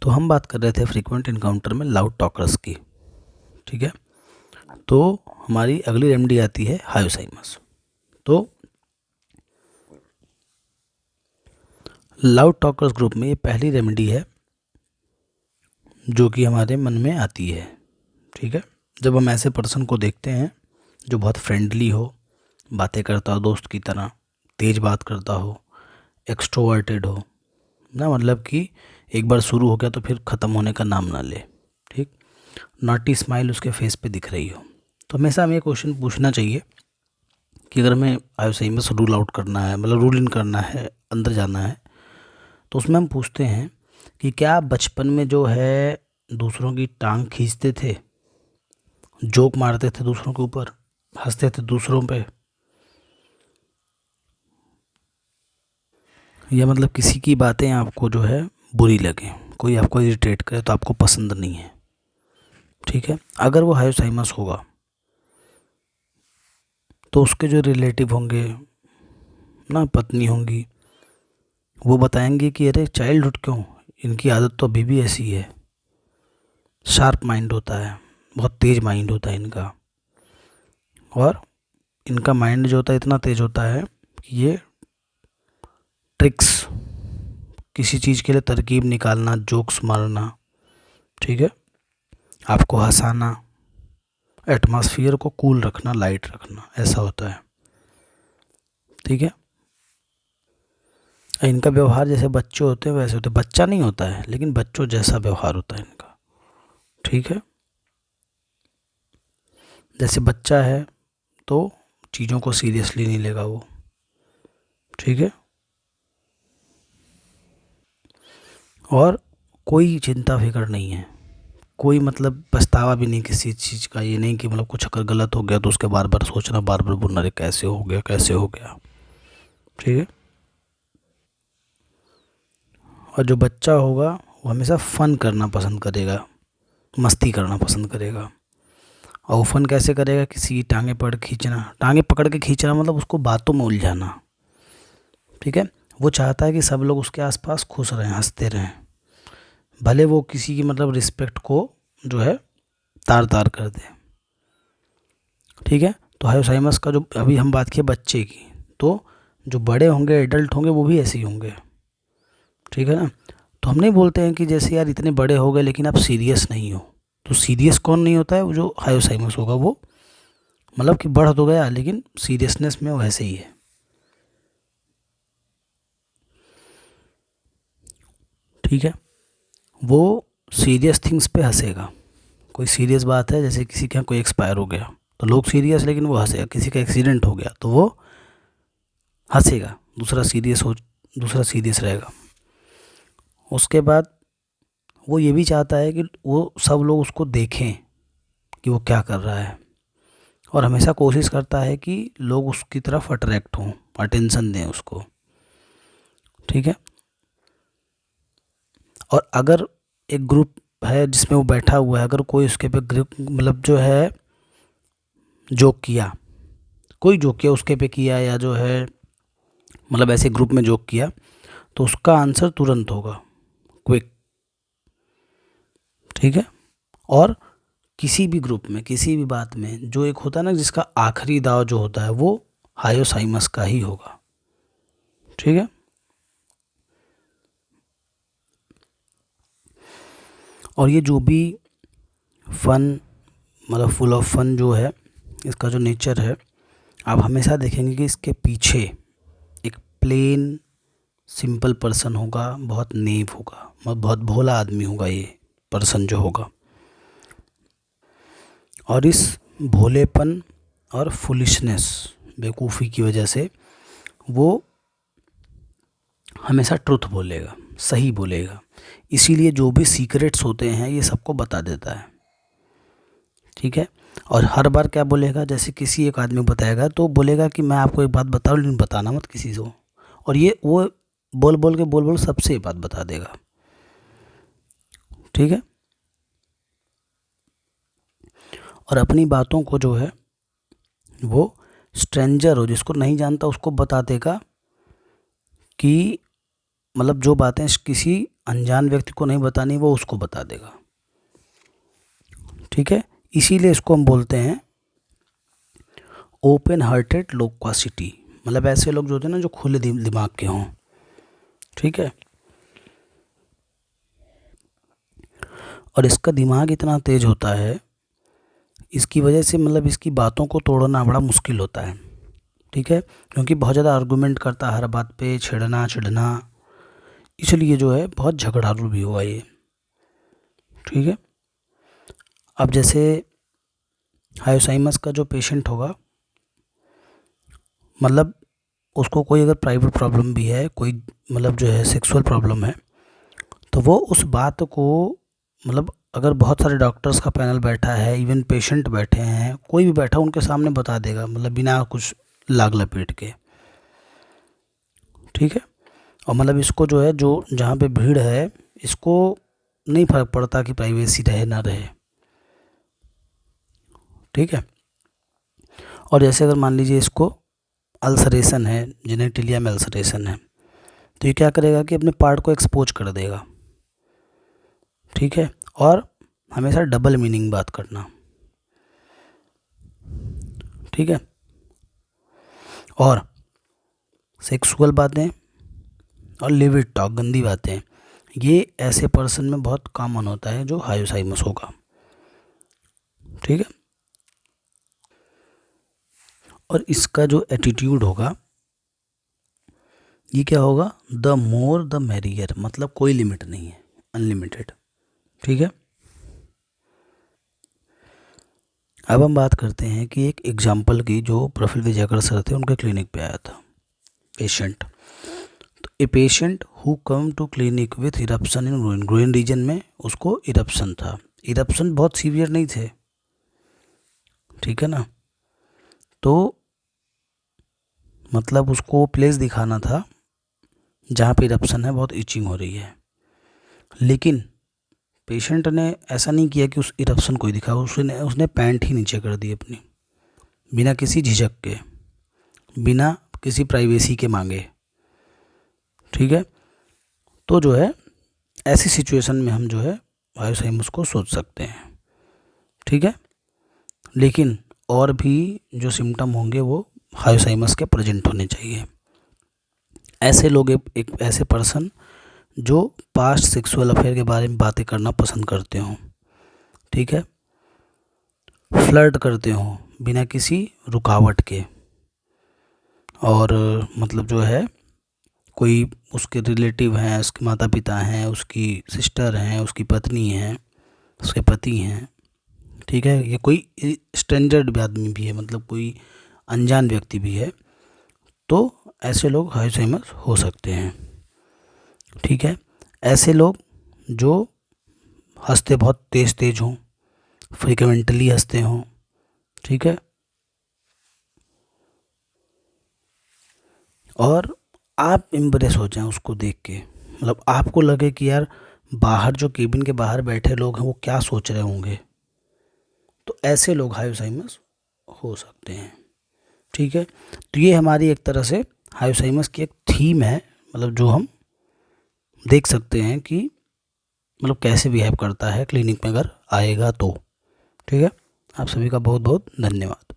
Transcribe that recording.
तो हम बात कर रहे थे फ्रीक्वेंट इनकाउंटर में लाउड टॉकर्स की, ठीक है। तो हमारी अगली रेमेडी आती है हायोसाइमस। तो लाउड टॉकर्स ग्रुप में ये पहली रेमेडी है जो कि हमारे मन में आती है, ठीक है। जब हम ऐसे पर्सन को देखते हैं जो बहुत फ्रेंडली हो, बातें करता हो दोस्त की तरह, तेज़ बात करता हो, एक्सट्रोवर्टेड हो ना, मतलब कि एक बार शुरू हो गया तो फिर ख़त्म होने का नाम ना ले, ठीक। नॉटी स्माइल उसके फेस पे दिख रही हो, तो हमेशा हमें क्वेश्चन पूछना चाहिए कि अगर हमें हायोसाइमस रूल आउट करना है, मतलब रूल इन करना है, अंदर जाना है, तो उसमें हम पूछते हैं कि क्या आप बचपन में जो है दूसरों की टांग खींचते थे, जोक मारते थे दूसरों के ऊपर, हंसते थे दूसरों पे, या मतलब किसी की बातें आपको जो है बुरी लगे, कोई आपको इरिटेट करे तो आपको पसंद नहीं है, ठीक है। अगर वो हायोसाइमस होगा तो उसके जो रिलेटिव होंगे ना, पत्नी होंगी, वो बताएंगे कि अरे चाइल्डहुड क्यों, इनकी आदत तो अभी भी ऐसी है। शार्प माइंड होता है, बहुत तेज़ माइंड होता है इनका, और इनका माइंड जो होता है इतना तेज़ होता है कि ये ट्रिक्स, किसी चीज़ के लिए तरकीब निकालना, जोक्स मारना, ठीक है, आपको हंसाना, एटमॉस्फेयर को कूल रखना, लाइट रखना, ऐसा होता है, ठीक है। इनका व्यवहार जैसे बच्चे होते हैं वैसे होते हैं, बच्चा नहीं होता है लेकिन बच्चों जैसा व्यवहार होता है इनका, ठीक है। जैसे बच्चा है तो चीज़ों को सीरियसली नहीं लेगा वो, ठीक है, और कोई चिंता फिक्र नहीं है, कोई मतलब पछतावा भी नहीं किसी चीज़ का, ये नहीं कि मतलब कुछ अगर गलत हो गया तो उसके बार बार सोचना, बार बार बोलना अरे कैसे हो गया, कैसे हो गया, ठीक है। और जो बच्चा होगा वो हमेशा फ़न करना पसंद करेगा, मस्ती करना पसंद करेगा। और वो फन कैसे करेगा, किसी की टांगे पकड़ खींचना, टांगे पकड़ के खींचना मतलब उसको बातों में उलझाना, ठीक है। वो चाहता है कि सब लोग उसके आसपास खुश रहें, हंसते रहें, भले वो किसी की मतलब रिस्पेक्ट को जो है तार तार कर दे, ठीक है। तो हायोसाइमस का जो अभी हम बात किए बच्चे की, तो जो बड़े होंगे, एडल्ट होंगे, वो भी ऐसे ही होंगे, ठीक है ना। तो हम नहीं बोलते हैं कि जैसे यार इतने बड़े हो गए लेकिन आप सीरियस नहीं हो, तो सीरियस कौन नहीं होता है, वो जो हायोसाइमस होगा वो मतलब कि बढ़ तो गया लेकिन सीरियसनेस में वो ऐसे ही है, ठीक है। वो सीरियस थिंग्स पे हंसेगा, कोई सीरियस बात है जैसे किसी के यहाँ कोई एक्सपायर हो गया तो लोग सीरियस, लेकिन वो हंसेगा, किसी का एक्सीडेंट हो गया तो वो हंसेगा, दूसरा सीरियस रहेगा। उसके बाद वो ये भी चाहता है कि वो सब लोग उसको देखें कि वो क्या कर रहा है, और हमेशा कोशिश करता है कि लोग उसकी तरफ अट्रैक्ट हों, अटेंशन दें उसको, ठीक है। और अगर एक ग्रुप है जिसमें वो बैठा हुआ है, अगर कोई उसके पे ग्रुप मतलब जो है जोक किया, कोई जोक किया उसके पे किया, या जो है मतलब ऐसे ग्रुप में जोक किया, तो उसका आंसर तुरंत होगा, क्विक, ठीक है। और किसी भी ग्रुप में, किसी भी बात में जो एक होता है ना जिसका आखिरी दाव जो होता है, वो हायोसाइमस का ही होगा, ठीक है। और ये जो भी फन, मतलब फुल ऑफ फन जो है, इसका जो नेचर है, आप हमेशा देखेंगे कि इसके पीछे एक प्लेन सिंपल पर्सन होगा, बहुत नेव होगा, मतलब बहुत भोला आदमी होगा ये पर्सन जो होगा। और इस भोलेपन और फुलिशनेस, बेवकूफ़ी की वजह से वो हमेशा ट्रुथ बोलेगा, सही बोलेगा, इसीलिए जो भी सीक्रेट्स होते हैं ये सबको बता देता है, ठीक है। और हर बार क्या बोलेगा, जैसे किसी एक आदमी को बताएगा तो बोलेगा कि मैं आपको एक बात बताऊँ लेकिन बताना मत किसी को, और ये वो बोल बोल सबसे ये बात बता देगा, ठीक है। और अपनी बातों को जो है वो स्ट्रेंजर हो, जिसको नहीं जानता उसको बता देगा कि मतलब जो बातें किसी अनजान व्यक्ति को नहीं बतानी वो उसको बता देगा। ठीक है, इसीलिए इसको हम बोलते हैं ओपन हार्टेड लोक्वासिटी, मतलब ऐसे लोग जो होते हैं ना जो खुले दिमाग के हों। ठीक है, और इसका दिमाग इतना तेज होता है, इसकी वजह से मतलब इसकी बातों को तोड़ना बड़ा मुश्किल होता है। ठीक है, क्योंकि बहुत ज़्यादा आर्गूमेंट करता है हर बात पे, छिड़ना, इसलिए जो है बहुत झगड़ालू भी हुआ ये। ठीक है, अब जैसे हायोसाइमस का जो पेशेंट होगा, मतलब उसको कोई अगर प्राइवेट प्रॉब्लम भी है, कोई मतलब जो है सेक्सुअल प्रॉब्लम है, तो वो उस बात को मतलब अगर बहुत सारे डॉक्टर्स का पैनल बैठा है, इवन पेशेंट बैठे हैं, कोई भी बैठा उनके सामने बता देगा, मतलब बिना कुछ लाग लपेट के। ठीक है, और मतलब इसको जो है, जो जहाँ पे भीड़ है, इसको नहीं फर्क पड़ता कि प्राइवेसी रहे ना रहे। ठीक है, और जैसे अगर मान लीजिए इसको अल्सरेशन है, जेनेटिलिया में अल्सरेशन है, तो ये क्या करेगा कि अपने पार्ट को एक्सपोज कर देगा। ठीक है, और हमेशा डबल मीनिंग बात करना। ठीक है, और सेक्सुअल बातें और लिविड टॉक, गंदी बातें, ये ऐसे पर्सन में बहुत कॉमन होता है जो हायोसाइमस होगा। ठीक है, और इसका जो एटीट्यूड होगा, ये क्या होगा, द मोर द मैरियर, मतलब कोई लिमिट नहीं है, अनलिमिटेड। ठीक है, अब हम बात करते हैं कि एक एग्जाम्पल की, जो प्रफुल विजयकर सर थे, उनके क्लिनिक पे आया था पेशेंट। तो a patient who come to clinic with eruption in groin, groin region में उसको इरप्शन था। इरप्शन बहुत सीवियर नहीं थे। ठीक है ना, तो मतलब उसको प्लेस दिखाना था जहाँ पे इरप्शन है, बहुत इचिंग हो रही है, लेकिन पेशेंट ने ऐसा नहीं किया कि उस इरप्शन को ही दिखा, उसने पैंट ही नीचे कर दी अपनी, बिना किसी झिझक के, बिना किसी प्राइवेसी के मांगे। ठीक है, तो जो है ऐसी सिचुएशन में हम जो है हायोसाइमस को सोच सकते हैं। ठीक है, लेकिन और भी जो सिम्टम होंगे वो हायोसाइमस के प्रेजेंट होने चाहिए। ऐसे लोग एक ऐसे पर्सन जो पास्ट सेक्सुअल अफेयर के बारे में बातें करना पसंद करते हों। ठीक है, फ्लर्ट करते हों बिना किसी रुकावट के, और मतलब जो है कोई उसके रिलेटिव हैं, उसके माता पिता हैं, उसकी सिस्टर हैं, उसकी पत्नी हैं, उसके पति हैं। ठीक है, ये कोई स्ट्रेंजर्ड आदमी भी है, मतलब कोई अनजान व्यक्ति भी है, तो ऐसे लोग हायोसाइमस हो सकते हैं। ठीक है, ऐसे लोग जो हंसते बहुत तेज तेज हों, फ्रिक्वेंटली हंसते हों। ठीक है, और आप इम्प्रेस हो जाएं उसको देख के, मतलब आपको लगे कि यार बाहर जो केबिन के बाहर बैठे लोग हैं वो क्या सोच रहे होंगे, तो ऐसे लोग हायोसाइमस हो सकते हैं। ठीक है, तो ये हमारी एक तरह से हायोसाइमस की एक थीम है, मतलब जो हम देख सकते हैं कि मतलब कैसे बिहेव करता है क्लिनिक में अगर आएगा तो। ठीक है, आप सभी का बहुत बहुत धन्यवाद।